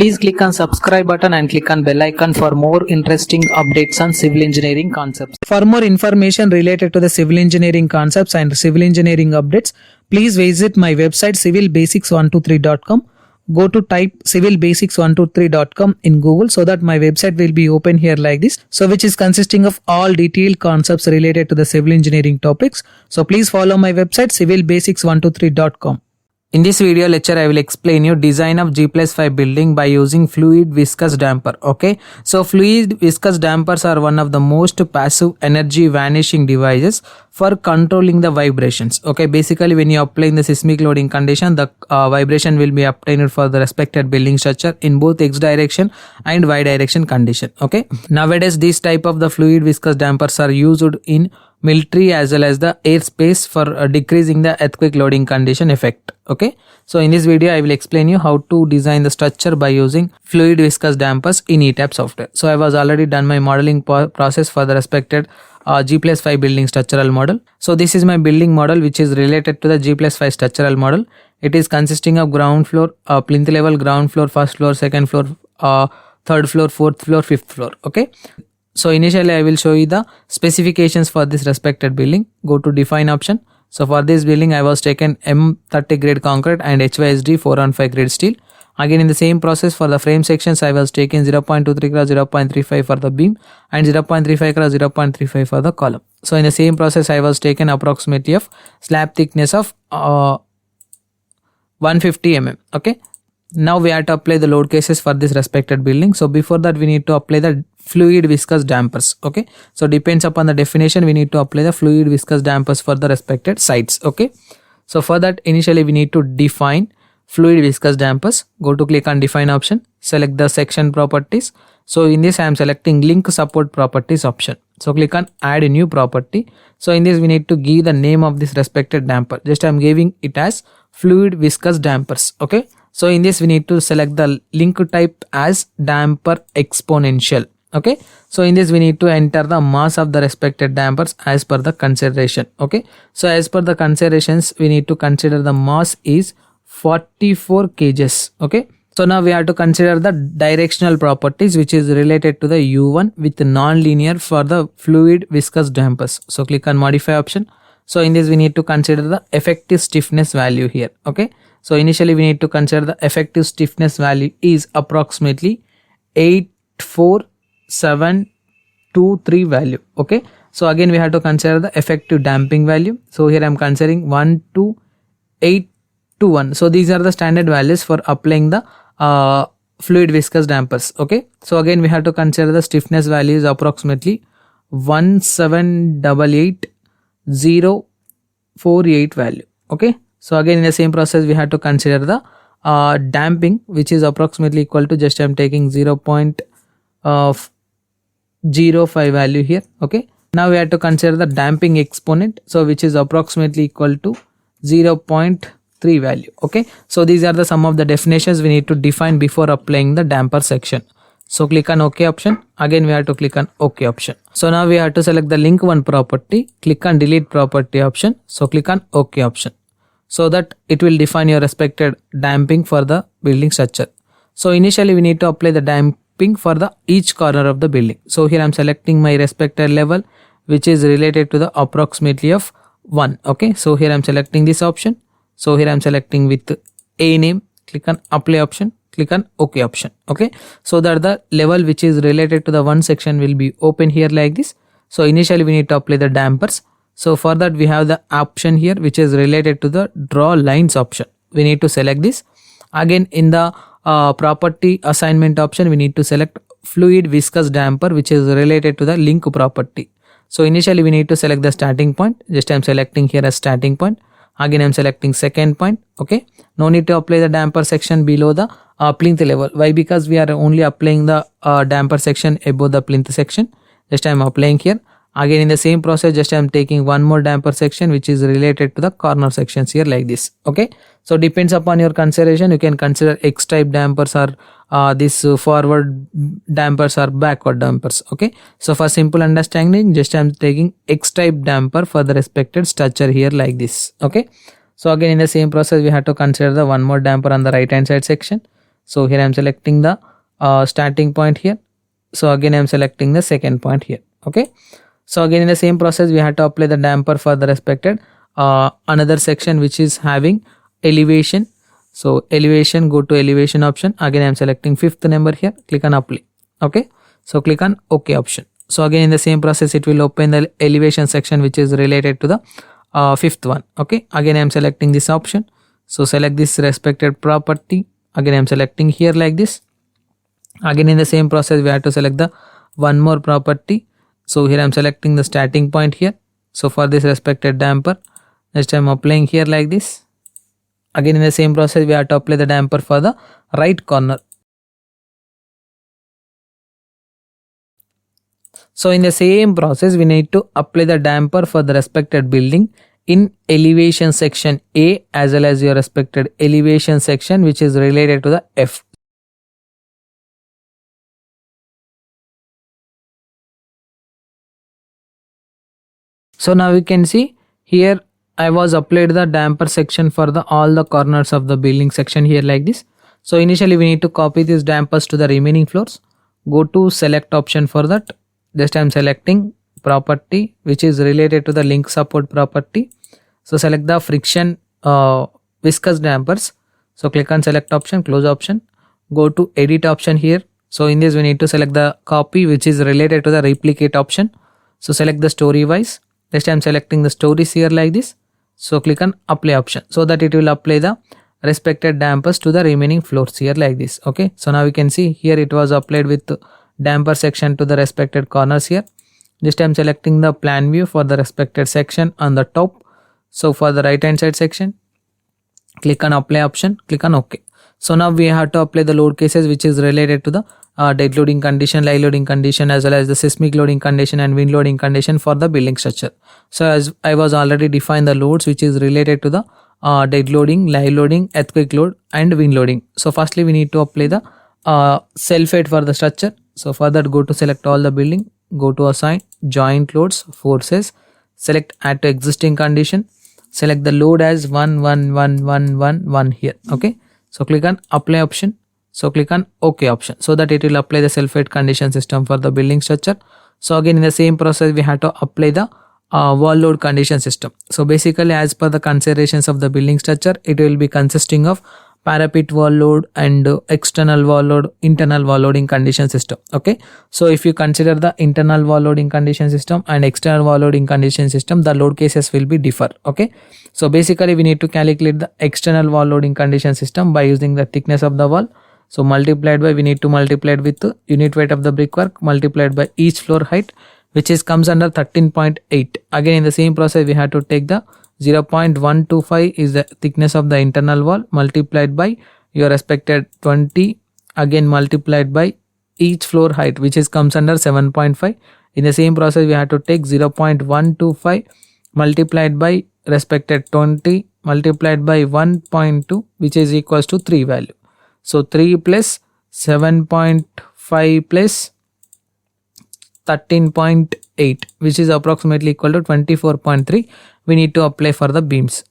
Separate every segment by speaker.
Speaker 1: Please click on subscribe button and click on bell icon for more interesting updates on civil engineering concepts. For more information related to the civil engineering concepts and civil engineering updates, please visit my website civilbasics123.com. Go to type civilbasics123.com in Google so that my website will be open here like this. So which is consisting of all detailed concepts related to the civil engineering topics. So please follow my website civilbasics123.com. In this video lecture, I will explain you design of G+5 building by using fluid viscous damper. Okay, so fluid viscous dampers are one of the most passive energy vanishing devices for controlling the vibrations. Okay, basically when you apply in the seismic loading condition, the vibration will be obtained for the respected building structure in both x direction and y direction condition. Okay, nowadays this type of the fluid viscous dampers are used in military as well as the airspace for decreasing the earthquake loading condition effect. Okay, so in this video I will explain you how to design the structure by using fluid viscous dampers in ETABS software. So I was already done my modeling process for the respected G+5 building structural model. So this is my building model which is related to the G+5 structural model. It is consisting of ground floor, plinth level, ground floor, first floor, second floor, third floor, fourth floor, fifth floor. Okay, so initially I will show you the specifications for this respected building. Go to define option. So for this building I was taken M30 grade concrete and HYSD 415 grade steel. Again in the same process for the frame sections I was taken 0.23 cross 0.35 for the beam and 0.35 cross 0.35 for the column. So in the same process I was taken approximately of slab thickness of 150 mm. Okay, now we have to apply the load cases for this respected building. So before that we need to apply the fluid viscous dampers. Okay, so depends upon the definition, we need to apply the fluid viscous dampers for the respected sites. Okay, so for that initially we need to define fluid viscous dampers. Go to click on define option, select the section properties. So in this I am selecting link support properties option. So click on add a new property. So in this we need to give the name of this respected damper. Just I am giving it as fluid viscous dampers. Okay, so in this we need to select the link type as damper exponential. Okay, so in this we need to enter the mass of the respected dampers as per the consideration. Okay, so as per the considerations we need to consider the mass is 44 kgs. Okay, so now we have to consider the directional properties which is related to the U1 with non-linear for the fluid viscous dampers. So click on modify option. So in this we need to consider the effective stiffness value here. Okay, so initially we need to consider the effective stiffness value is approximately 84723 value. Okay, so again we have to consider the effective damping value. So here I am considering 12821. So these are the standard values for applying the fluid viscous dampers. Okay, so again we have to consider the stiffness value is approximately 1788048 value. Okay, so again in the same process we have to consider the damping which is approximately equal to, just I am taking 0.05 value here. Okay, now we have to consider the damping exponent, so which is approximately equal to 0.3 value. Okay, so these are the some of the definitions we need to define before applying the damper section. So click on OK option. Again we have to click on OK option. So now we have to select the link one property, click on delete property option. So click on OK option, so that it will define your respected damping for the building structure. So initially we need to apply the damping for the each corner of the building. So here I am selecting my respected level which is related to the approximately of 1. Okay, so here I am selecting this option. So here I am selecting with a name, click on apply option, click on OK option. Okay, so that the level which is related to the one section will be open here like this. So initially we need to apply the dampers. So for that we have the option here which is related to the draw lines option. We need to select this. Again in the property assignment option we need to select fluid viscous damper which is related to the link property. So initially we need to select the starting point. Just I am selecting here as starting point. Again I am selecting second point. Okay, no need to apply the damper section below the plinth level. Why? Because we are only applying the damper section above the plinth section. Just I am applying here. Again in the same process just I am taking one more damper section which is related to the corner sections here like this. Okay, so depends upon your consideration, you can consider X type dampers or this forward dampers or backward dampers. Okay, so for simple understanding just I am taking X type damper for the respected structure here like this. Okay, so again in the same process we have to consider the one more damper on the right hand side section. So here I am selecting the starting point here. So again I am selecting the second point here. Okay, so again in the same process we have to apply the damper for the respected another section which is having elevation. So elevation, go to elevation option. Again I am selecting fifth number here, click on apply. Okay, so click on OK option. So again in the same process it will open the elevation section which is related to the fifth one. Okay, again I am selecting this option. So select this respected property. Again I am selecting here like this. Again in the same process we have to select the one more property. So here I am selecting the starting point here. So for this respected damper, next I am applying here like this. Again in the same process we have to apply the damper for the right corner. So in the same process we need to apply the damper for the respected building in elevation section A as well as your respected elevation section which is related to the F. So now we can see here I was applied the damper section for the all the corners of the building section here like this. So initially we need to copy these dampers to the remaining floors. Go to select option for that. Just I am selecting property which is related to the link support property. So select the friction viscous dampers. So click on select option, close option. Go to edit option here. So in this we need to select the copy which is related to the replicate option. So select the story wise. Next I am selecting the stories here like this. So click on apply option so that it will apply the respected dampers to the remaining floors here like this. Okay, so now we can see here it was applied with damper section to the respected corners here. This time selecting the plan view for the respected section on the top. So for the right hand side section, click on apply option, click on OK. So now we have to apply the load cases which is related to the dead loading condition, live loading condition as well as the seismic loading condition and wind loading condition for the building structure. So as I was already defined the loads which is related to the dead loading, live loading, earthquake load and wind loading. So firstly we need to apply the self-weight for the structure. So for that go to select all the building, go to assign joint loads, forces, select add to existing condition, select the load as 1 here. Okay, so click on apply option. So click on OK option so that it will apply the self-weight condition system for the building structure. So again in the same process we have to apply the wall load condition system. So basically as per the considerations of the building structure it will be consisting of parapet wall load and external wall load, internal wall loading condition system. Okay, so if you consider the internal wall loading condition system and external wall loading condition system, the load cases will be differ. Okay, so basically we need to calculate the external wall loading condition system by using the thickness of the wall. So multiplied by, we need to multiply it with the unit weight of the brickwork multiplied by each floor height which is comes under 13.8. Again in the same process we have to take the 0.125 is the thickness of the internal wall multiplied by your respected 20, again multiplied by each floor height which is comes under 7.5. In the same process we have to take 0.125 multiplied by respected 20 multiplied by 1.2 which is equals to 3 value. So 3 plus 7.5 plus 13.8 which is approximately equal to 24.3 we need to apply for the beams.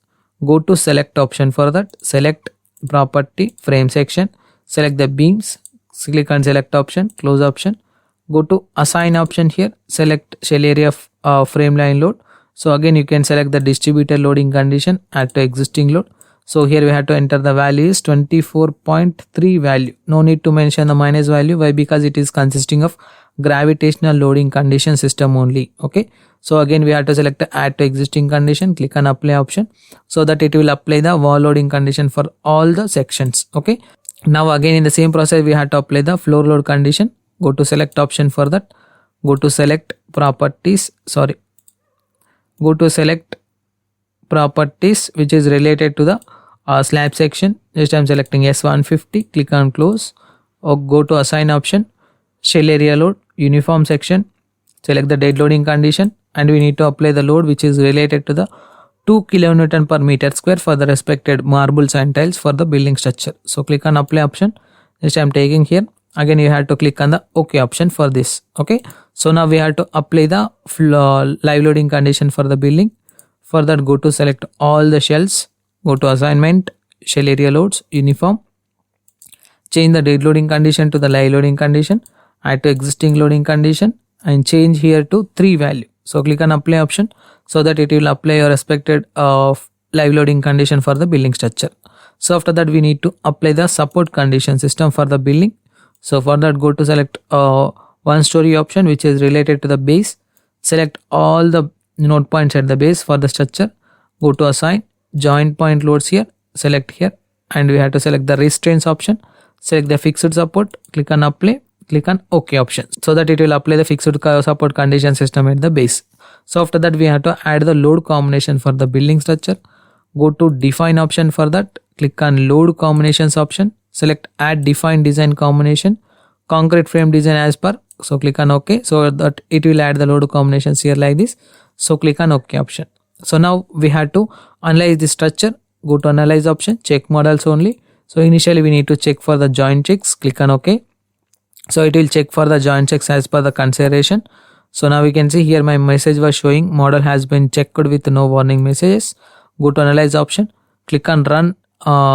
Speaker 1: Go to select option for that, select property frame section, select the beams, click on select option, close option, go to assign option here, select shell area frame line load. So again you can select the distributed loading condition, add to existing load. So here we have to enter the value is 24.3 value. No need to mention the minus value. Why? Because it is consisting of gravitational loading condition system only. Okay. So again we have to select the add to existing condition, click on apply option so that it will apply the wall loading condition for all the sections. Okay. Now again in the same process we have to apply the floor load condition. Go to select option for that. Go to select properties. Go to select properties which is related to the slab section. Just I am selecting S150, click on close or go to assign option, shell area load, uniform section, select the dead loading condition and we need to apply the load which is related to the 2 kN per meter square for the respected marbles and tiles for the building structure. So click on apply option. Just I am taking here. Again you have to click on the OK option for this. Okay. So now we have to apply the live loading condition for the building. For that go to select all the shells, go to assignment, shell area loads, uniform, change the dead loading condition to the live loading condition, add to existing loading condition, and change here to 3 value. So click on apply option so that it will apply your expected live loading condition for the billing structure. So after that we need to apply the support condition system for the billing. So for that, go to select one story option which is related to the base. Select all the node points at the base for the structure. Go to assign, join point loads here, select here, and we have to select the restraints option. Select the fixed support, click on apply, click on OK option so that it will apply the fixed support condition system at the base. So after that we have to add the load combination for the billing structure. Go to define option for that, click on load combinations option, select add define design combination, concrete frame design as per. So click on OK so that it will add the load combinations here like this. So click on OK option. So now we have to analyze the structure. Go to analyze option, check models only. So initially we need to check for the joint checks, click on OK. So it will check for the joint checks as per the consideration. So now we can see here my message was showing model has been checked with no warning messages. Go to analyze option, click on run,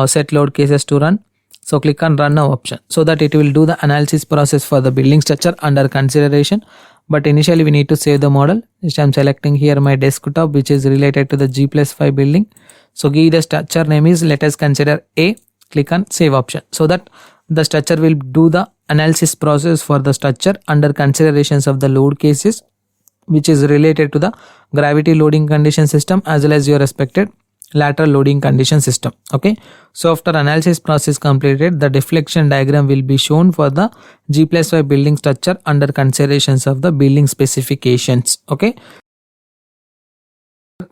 Speaker 1: set load cases to run. So click on run now option so that it will do the analysis process for the billing structure under consideration. But initially we need to save the model, which I'm selecting here my desktop which is related to the G+5 building. So give the structure name is, let us consider A, click on save option so that the structure will do the analysis process for the structure under considerations of the load cases which is related to the gravity loading condition system as well as your expected lateral loading condition system. Okay, so after analysis process completed, the deflection diagram will be shown for the G+5 building structure under considerations of the building specifications. Okay,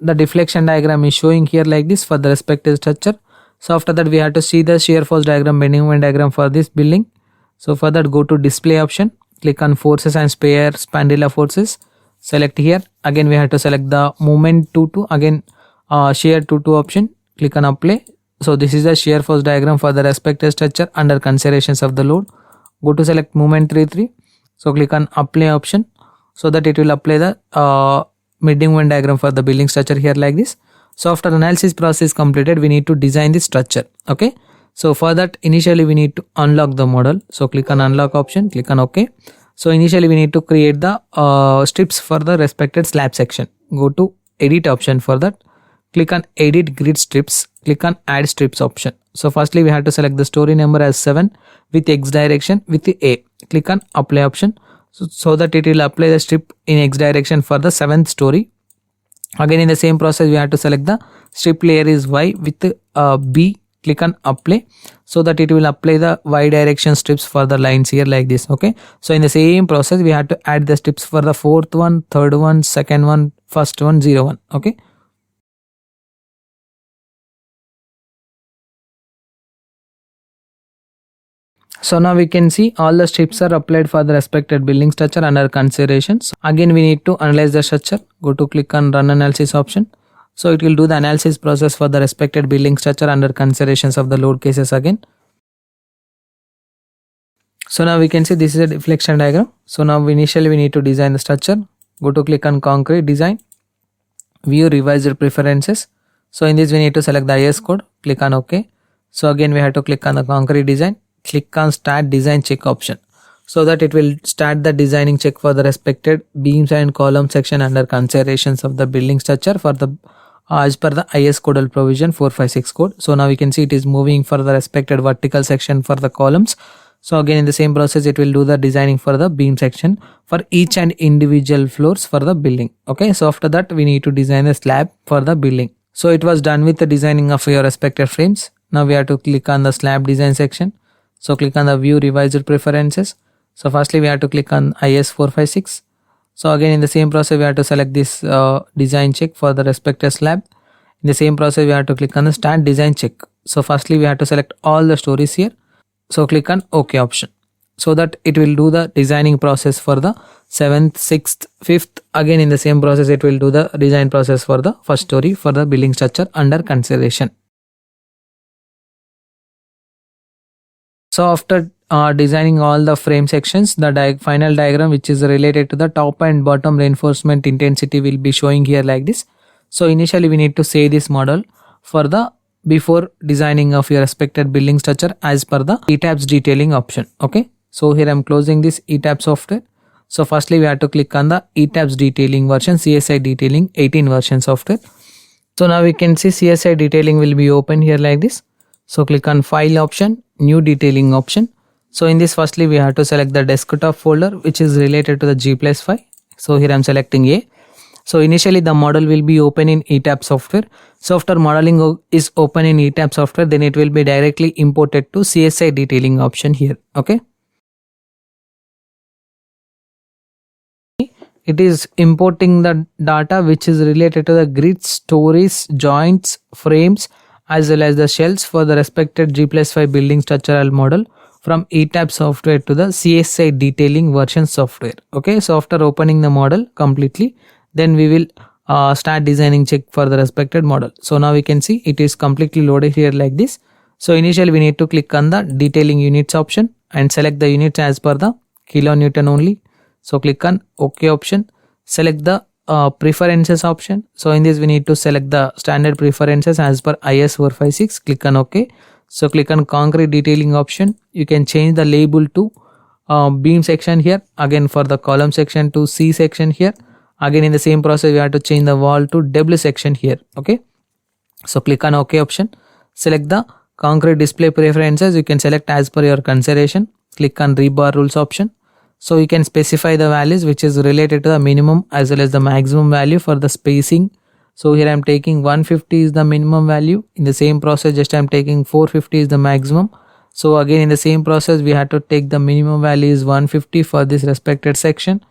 Speaker 1: the deflection diagram is showing here like this for the respective structure. So after that we have to see the shear force diagram, bending moment diagram for this building. So for that, go to display option, click on forces and spandrella forces, select here. Again we have to select the moment 2 again shear 2 option, click on apply. So this is the shear force diagram for the respective structure under considerations of the load. Go to select moment 3. So click on apply option so that it will apply the bending moment diagram for the building structure here like this. So after analysis process completed, we need to design the structure. Okay, so for that initially we need to unlock the model. So click on unlock option, click on OK. So initially we need to create the strips for the respected slab section. Go to edit option for that, click on edit grid strips, click on add strips option. So firstly we have to select the story number as 7 with X direction with the A, click on apply option so that it will apply the strip in X direction for the 7th story. Again in the same process we have to select the strip layer is Y with B, click on apply so that it will apply the Y direction strips for the lines here like this. Okay, so in the same process we have to add the strips for the 4th one, 3rd one, 2nd one, 1st one, 0 1. Okay, so now we can see all the strips are applied for the respected building structure under considerations. Again we need to analyze the structure. Go to click on run analysis option. So it will do the analysis process for the respected building structure under considerations of the load cases again. So now we can see this is a deflection diagram. So now initially we need to design the structure. Go to click on concrete design, view revised preferences. So in this we need to select the IS code, click on OK. So again we have to click on the concrete design, click on start design check option so that it will start the designing check for the respected beams and column section under considerations of the building structure for the as per the IS codal provision 456 code. So now we can see it is moving for the respected vertical section for the columns. So again in the same process it will do the designing for the beam section for each and individual floors for the building. Okay, so after that we need to design a slab for the building. So it was done with the designing of your respective frames. Now we have to click on the slab design section. So click on the view revised preferences. So firstly we have to click on IS 456. So again in the same process we have to select this design check for the respective slab. In the same process we have to click on the start design check. So firstly we have to select all the stories here. So click on OK option so that it will do the designing process for the 7th, 6th, 5th. Again in the same process it will do the design process for the first story for the building structure under consideration. So after designing all the frame sections, the final diagram which is related to the top and bottom reinforcement intensity will be showing here like this. So initially we need to save this model for the before designing of your respected building structure as per the ETABS detailing option. Okay, so here I'm closing this ETABS software. So firstly we have to click on the ETABS detailing version, CSI detailing 18 version software. So now we can see CSI detailing will be open here like this. So click on file option, new detailing option. So in this firstly we have to select the desktop folder which is related to the G+5. So here I'm selecting A. So initially the model will be open in ETABS software. So after modeling is open in ETABS software, then it will be directly imported to CSI detailing option here. Okay. It is importing the data which is related to the grids, stories, joints, frames as well as the shells for the respected G+5 building structural model from ETABS software to the CSI detailing version software. Okay, so after opening the model completely, then we will start designing check for the respected model. So now we can see it is completely loaded here like this. So initially we need to click on the detailing units option and select the units as per the kilonewton only. So click on OK option, select the preferences option. So in this we need to select the standard preferences as per IS 456. Click on OK. So click on concrete detailing option. You can change the label to beam section here. Again for the column section to C section here. Again in the same process we have to change the wall to W section here. Okay. So click on OK option. Select the concrete display preferences. You can select as per your consideration. Click on rebar rules option. So you can specify the values which is related to the minimum as well as the maximum value for the spacing. So here I am taking 150 is the minimum value. In the same process just I am taking 450 is the maximum. So again in the same process we have to take the minimum value is 150 for this respected section.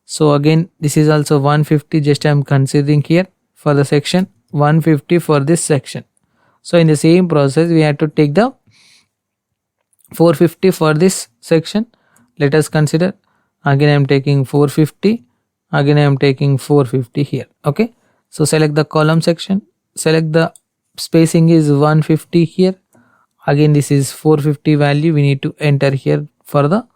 Speaker 1: So again this is also 150, just I am considering here for the section 150 for this section. So in the same process we have to take the 450 for this section. Let us consider, again I am taking 450, again I am taking 450 here. Okay, so select the column section, select the spacing is 150 here, again this is 450 value we need to enter here for the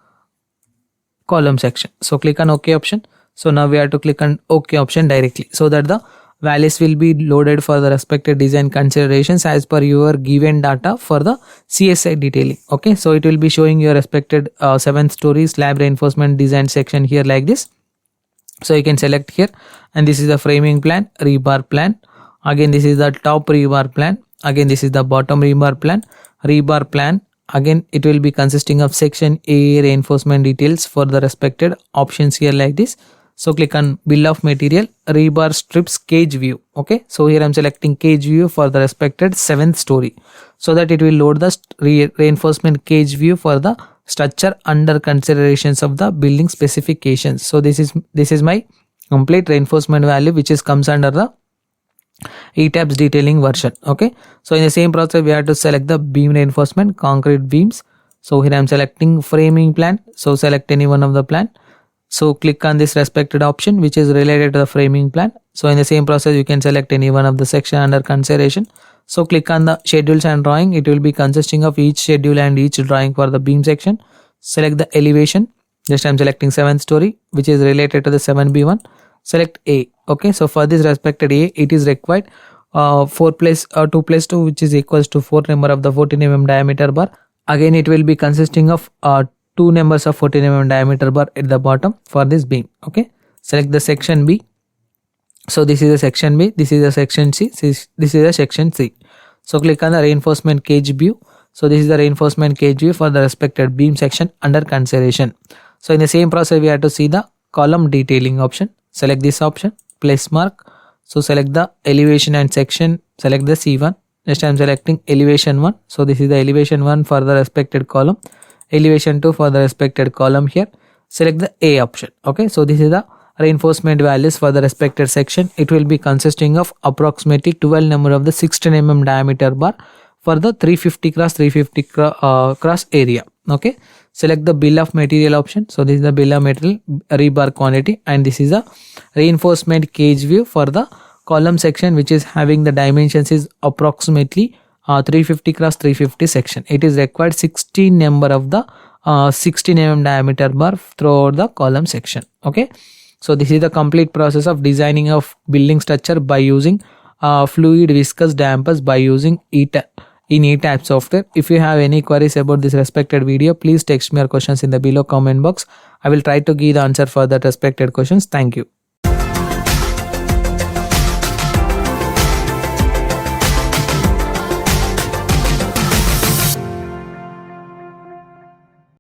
Speaker 1: column section. So click on OK option. So now we have to click on OK option directly so that the values will be loaded for the respective design considerations as per your given data for the CSI detailing. Okay, so it will be showing your respected 7th story slab reinforcement design section here like this. So you can select here, and this is the framing plan, rebar plan. Again this is the top rebar plan. Again this is the bottom rebar plan. Rebar plan. Again it will be consisting of section A reinforcement details for the respected options here like this. So click on bill of material, rebar strips cage view. Okay, so here I'm selecting cage view for the respected 7th story so that it will load the reinforcement cage view for the structure under considerations of the building specifications. So this is my complete reinforcement value which is comes under the ETABS detailing version. Okay, so in the same process we have to select the beam reinforcement, concrete beams. So here I'm selecting framing plan. So select any one of the plan. So click on this respected option which is related to the framing plan. So in the same process you can select any one of the section under consideration. So click on the schedules and drawing. It will be consisting of each schedule and each drawing for the beam section. Select the elevation. Just I'm selecting 7th story which is related to the 7B1. Select A. Okay, so for this respected A it is required 4 plus 2 plus 2 which is equals to 4 number of the 14 mm diameter bar. Again it will be consisting of 2 numbers of 14 mm diameter bar at the bottom for this beam. Okay, select the section B. So this is a section B, this is a section C, this is a section C. So click on the reinforcement cage view. So this is the reinforcement cage view for the respected beam section under consideration. So in the same process we have to see the column detailing option. Select this option, place mark. So select the elevation and section, select the C1. Next I am selecting elevation 1. So this is the elevation 1 for the respected column, elevation 2 for the respected column here. Select the A option. Okay, so this is the reinforcement values for the respected section. It will be consisting of approximately 12 number of the 16 mm diameter bar for the 350 cross 350 cross area. Okay, select the bill of material option. So this is the bill of material rebar quantity, and this is the reinforcement cage view for the column section which is having the dimensions is approximately 350 cross 350 section. It is required 16 number of the 16 mm diameter bar throughout the column section. Okay, so this is the complete process of designing of building structure by using fluid, viscous dampers by using in ETAP software. If you have any queries about this respected video, please text me your questions in the below comment box. I will try to give the answer for that respected questions. Thank you.